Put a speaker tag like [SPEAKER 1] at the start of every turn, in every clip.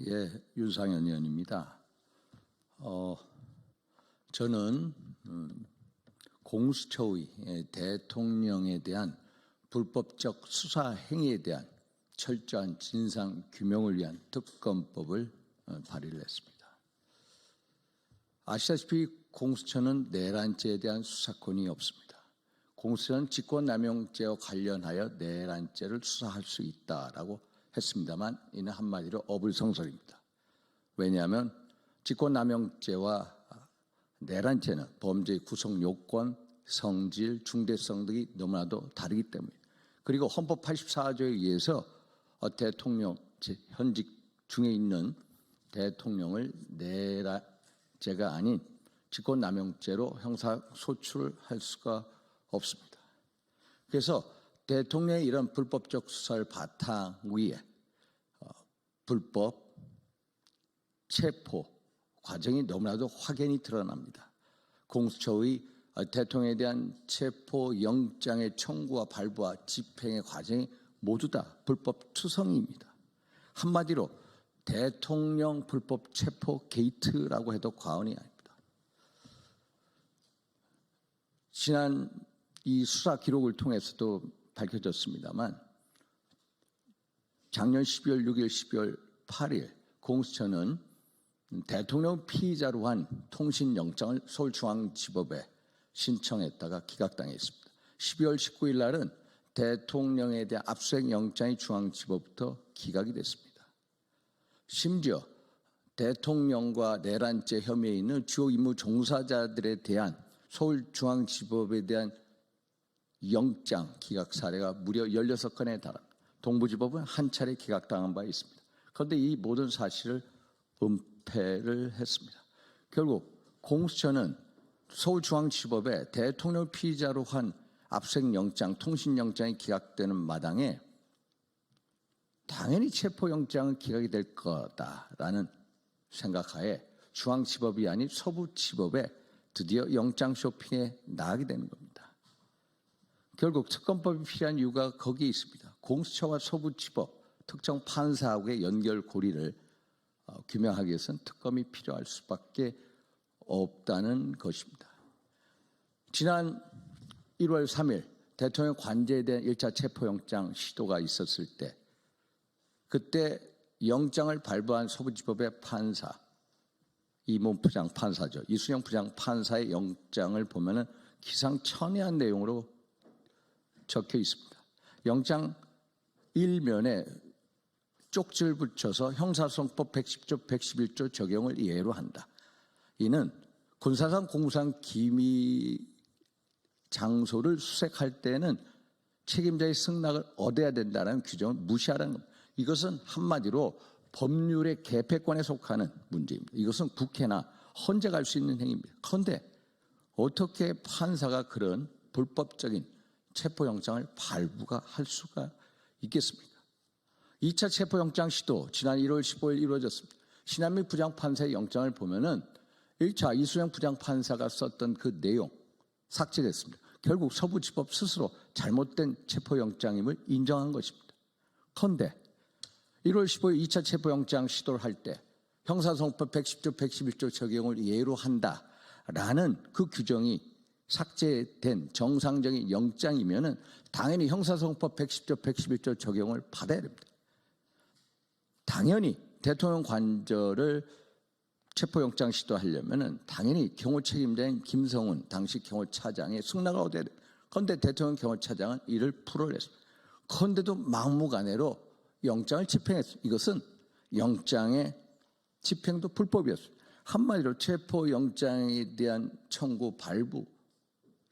[SPEAKER 1] 예, 윤상현 의원입니다. 저는 공수처의 대통령에 대한 불법적 수사 행위에 대한 철저한 진상 규명을 위한 특검법을 발의를 했습니다. 아시다시피 공수처는 내란죄에 대한 수사권이 없습니다. 공수처는 직권남용죄와 관련하여 내란죄를 수사할 수 있다라고 했습니다만 이는 한마디로 어불성설입니다. 왜냐하면 직권남용죄와 내란죄는 범죄의 구성 요건, 성질, 중대성 등이 너무나도 다르기 때문에, 그리고 헌법 84조에 의해서 대통령 현직 중에 있는 대통령을 내란죄가 아닌 직권남용죄로 형사소출할 수가 없습니다. 그래서 대통령의 이런 불법적 수사를 바탕 위에 불법 체포 과정이 너무나도 확연히 드러납니다. 공수처의 대통령에 대한 체포 영장의 청구와 발부와 집행의 과정이 모두 다 불법 투성이입니다. 한마디로 대통령 불법 체포 게이트라고 해도 과언이 아닙니다. 지난 이 수사 기록을 통해서도 밝혀졌습니다만 작년 12월 6일, 12월 8일 공수처는 대통령 피의자로 한 통신영장을 서울중앙지법에 신청했다가 기각당했습니다. 12월 19일 날은 대통령에 대한 압수수색 영장이 중앙지법부터 기각이 됐습니다. 심지어 대통령과 내란죄 혐의에 있는 주요 임무 종사자들에 대한 서울중앙지법에 대한 영장 기각 사례가 무려 16건에 달합니다. 동부지법은 한 차례 기각당한 바 있습니다. 그런데 이 모든 사실을 은폐를 했습니다. 결국 공수처는 서울중앙지법에 대통령 피의자로 한 압수수색 영장, 통신영장이 기각되는 마당에 당연히 체포영장은 기각이 될 거다라는 생각하에 중앙지법이 아닌 서부지법에 드디어 영장 쇼핑에 나가게 되는 겁니다. 결국 특검법이 필요한 이유가 거기에 있습니다. 공수처와 서부지법, 특정 판사하고의 연결고리를 규명하기 위해서는 특검이 필요할 수밖에 없다는 것입니다. 지난 1월 3일 대통령 관저에 대한 1차 체포영장 시도가 있었을 때 그때 영장을 발부한 서부지법의 판사, 이문 부장판사죠. 이순영 부장판사의 영장을 보면은 기상천외한 내용으로 적혀 있습니다. 영장 1면에 쪽지를 붙여서 형사소송법 110조, 111조 적용을 예로 한다. 이는 군사상, 공무상 기미 장소를 수색할 때는 책임자의 승낙을 얻어야 된다는 규정을 무시하라는 겁니다. 이것은 한마디로 법률의 개폐권에 속하는 문제입니다. 이것은 국회나 헌재 갈 수 있는 행위입니다. 그런데 어떻게 판사가 그런 불법적인 체포영장을 발부가 할 수가 있겠습니까? 2차 체포영장 시도 지난 1월 15일 이루어졌습니다. 신한미 부장판사의 영장을 보면은 1차 이순영 부장판사가 썼던 그 내용 삭제됐습니다. 결국 서부지법 스스로 잘못된 체포영장임을 인정한 것입니다. 그런데 1월 15일 2차 체포영장 시도를 할 때 형사소송법 110조, 111조 적용을 예로 한다라는 그 규정이 삭제된 정상적인 영장이면은 당연히 형사소송법 110조, 111조 적용을 받아야 됩니다. 당연히 대통령 관저를 체포영장 시도하려면은 당연히 경호 책임자인 김성훈 당시 경호차장의 승낙을 얻어야 됩니다. 그런데 대통령 경호차장은 이를 풀어냈습니다. 그런데도 막무가내로 영장을 집행했습니다. 이것은 영장의 집행도 불법이었습니다. 한마디로 체포영장에 대한 청구, 발부,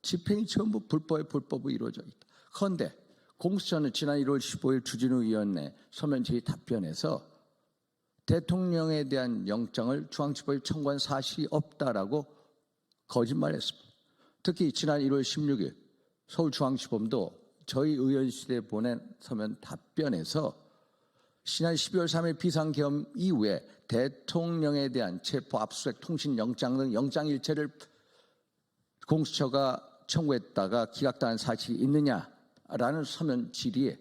[SPEAKER 1] 집행이 전부 불법이 이루어져 있다. 그런데 공수처는 지난 1월 15일 주진우 위원회 서면 질의 답변에서 대통령에 대한 영장을 중앙지법에 청구한 사실이 없다라고 거짓말했습니다. 특히 지난 1월 16일 서울중앙지법도 저희 의원실에 보낸 서면 답변에서 지난 12월 3일 비상계엄 이후에 대통령에 대한 체포, 압수수색, 통신영장 등 영장일체를 공수처가 청구했다가 기각당한 사실이 있느냐라는 서면 질의에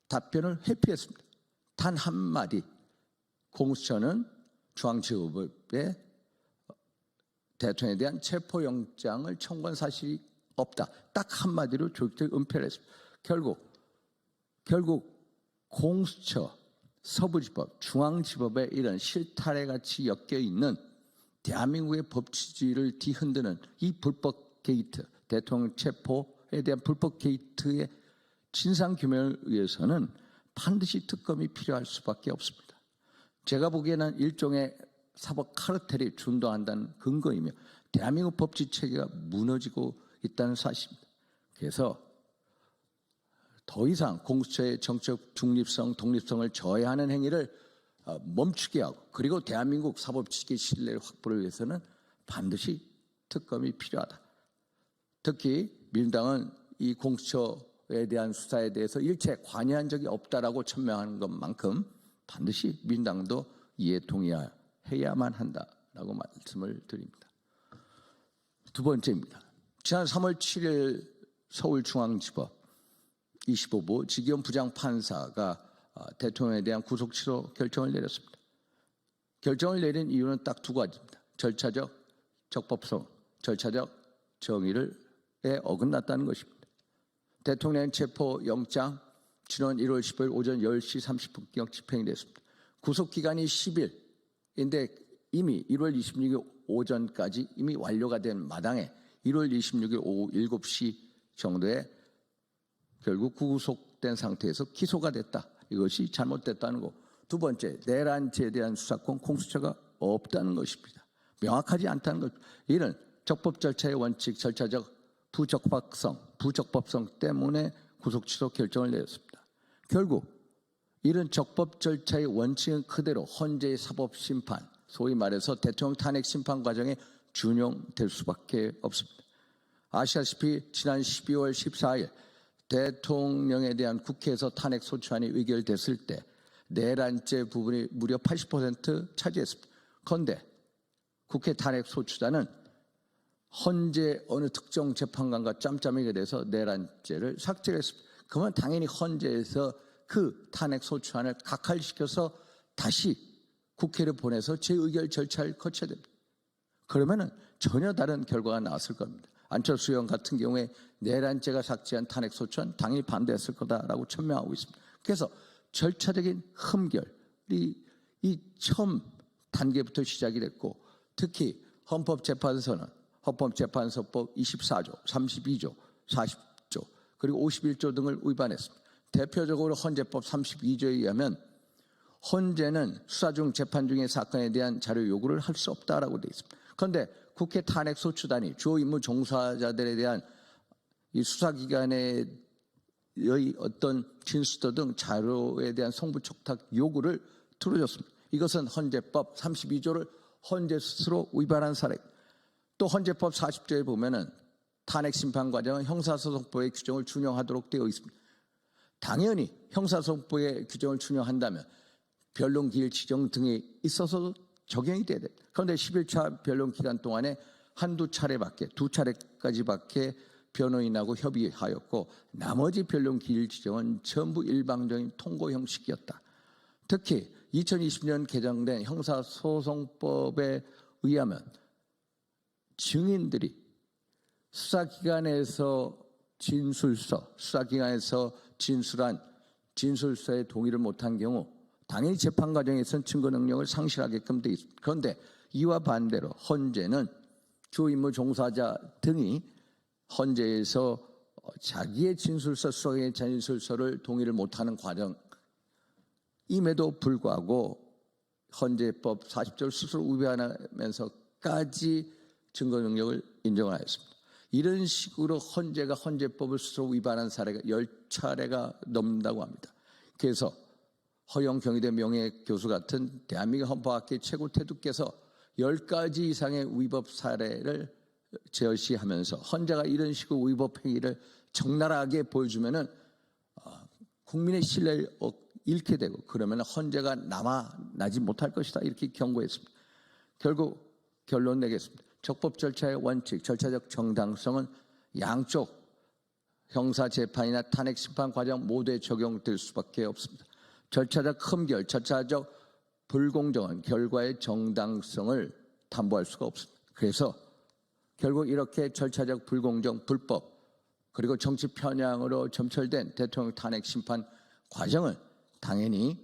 [SPEAKER 1] 답변을 회피했습니다. 단 한마디 공수처는 중앙지법에 대통령에 대한 체포영장을 청구한 사실이 없다. 딱 한마디로 조직적 은폐를 했습니다. 결국 공수처, 서부지법, 중앙지법에 이런 실타래 같이 엮여 있는 대한민국의 법치주의를 뒤흔드는 이 불법 게이트, 대통령 체포에 대한 불법 게이트의 진상규명을 위해서는 반드시 특검이 필요할 수밖에 없습니다. 제가 보기에는 일종의 사법 카르텔이 준동한다는 근거이며 대한민국 법치 체계가 무너지고 있다는 사실입니다. 그래서 더 이상 공수처의 정책 중립성, 독립성을 저해하는 행위를 멈추게 하고 그리고 대한민국 사법체계 신뢰 확보를 위해서는 반드시 특검이 필요하다. 특히 민주당은 이 공수처에 대한 수사에 대해서 일체 관여한 적이 없다라고 천명하는 것만큼 반드시 민주당도 이에 동의해야만 한다라고 말씀을 드립니다. 두 번째입니다. 지난 3월 7일 서울중앙지법 25부 지기현 부장판사가 대통령에 대한 구속 취소 결정을 내렸습니다. 결정을 내린 이유는 딱 두 가지입니다. 절차적 적법성, 절차적 정의에 어긋났다는 것입니다. 대통령 체포영장 지난 1월 10일 오전 10시 30분경 집행이 됐습니다. 구속기간이 10일인데 이미 1월 26일 오전까지 이미 완료가 된 마당에 1월 26일 오후 7시 정도에 결국 구속된 상태에서 기소가 됐다. 이것이 잘못됐다는 거. 두 번째, 내란죄에 대한 수사권 공수처가 없다는 것입니다. 명확하지 않다는 것. 이는 적법 절차의 원칙, 절차적 부적법성 때문에 구속 취소 결정을 내렸습니다. 결국 이런 적법 절차의 원칙은 그대로 헌재의 사법심판, 소위 말해서 대통령 탄핵 심판 과정에 준용될 수밖에 없습니다. 아시다시피 지난 12월 14일 대통령에 대한 국회에서 탄핵 소추안이 의결됐을 때 내란죄 부분이 무려 80% 차지했습니다. 그런데 국회 탄핵 소추단은 헌재 어느 특정 재판관과 짬짬이게 돼서 내란죄를 삭제했습니다. 그러면 당연히 헌재에서 그 탄핵 소추안을 각할시켜서 다시 국회를 보내서 재의결 절차를 거쳐야 됩니다. 그러면은 전혀 다른 결과가 나왔을 겁니다. 안철수 의원 같은 경우에 내란죄가 삭제한 탄핵 소추안 당연히 반대했을 거다라고 천명하고 있습니다. 그래서 절차적인 흠결이 이 처음 단계부터 시작이 됐고 특히 헌법재판소는 헌법재판소법 24조, 32조, 40조 그리고 51조 등을 위반했습니다. 대표적으로 헌재법 32조에 의하면 헌재는 수사 중 재판 중의 사건에 대한 자료 요구를 할 수 없다라고 되어 있습니다. 그런데 국회 탄핵 소추단이 주요 임무 종사자들에 대한 이 수사기관의 어떤 진술도 등 자료에 대한 송부 촉탁 요구를 들어줬습니다. 이것은 헌재법 32조를 헌재 스스로 위반한 사례입니다. 또 헌재법 40조에 보면은 탄핵 심판 과정은 형사소송법의 규정을 준용하도록 되어 있습니다. 당연히 형사소송법의 규정을 준용한다면 변론 기일 지정 등에 있어서도 적용이 돼야 됩니다. 그런데 11차 변론 기간 동안에 두 차례까지밖에 변호인하고 협의하였고 나머지 변론 기일 지정은 전부 일방적인 통고 형식이었다. 특히 2020년 개정된 형사소송법에 의하면 증인들이 수사기관에서 진술한 진술서에 동의를 못한 경우 당연히 재판 과정에서는 증거 능력을 상실하게끔 되어 있습니다. 그런데 이와 반대로 헌재는 주임무 종사자 등이 헌재에서 자기의 진술서, 수사의 진술서를 동의를 못하는 과정임에도 불구하고 헌재법 40조를 스스로 위반하면서까지 증거 능력을 인정하였습니다. 이런 식으로 헌재가 헌재법을 스스로 위반한 사례가 10차례가 넘는다고 합니다. 그래서 허영 경희대 명예교수 같은 대한민국 헌법학계 최고 태두께서 10가지 이상의 위법 사례를 제시하면서 헌재가 이런 식으로 위법 행위를 적나라하게 보여주면은 국민의 신뢰를 잃게 되고 그러면 헌재가 남아나지 못할 것이다 이렇게 경고했습니다. 결국 결론 내겠습니다. 적법 절차의 원칙, 절차적 정당성은 양쪽 형사재판이나 탄핵심판 과정 모두에 적용될 수밖에 없습니다. 절차적 흠결, 절차적 불공정한 결과의 정당성을 담보할 수가 없습니다. 그래서 결국 이렇게 절차적 불공정, 불법 그리고 정치 편향으로 점철된 대통령 탄핵 심판 과정은 당연히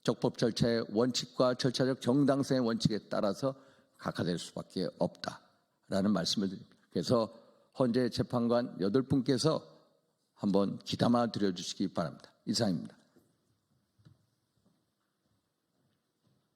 [SPEAKER 1] 적법 절차의 원칙과 절차적 정당성의 원칙에 따라서 각하될 수밖에 없다라는 말씀을 드립니다. 그래서 헌재 재판관 8분께서 한번 귀담아 들여주시기 바랍니다. 이상입니다.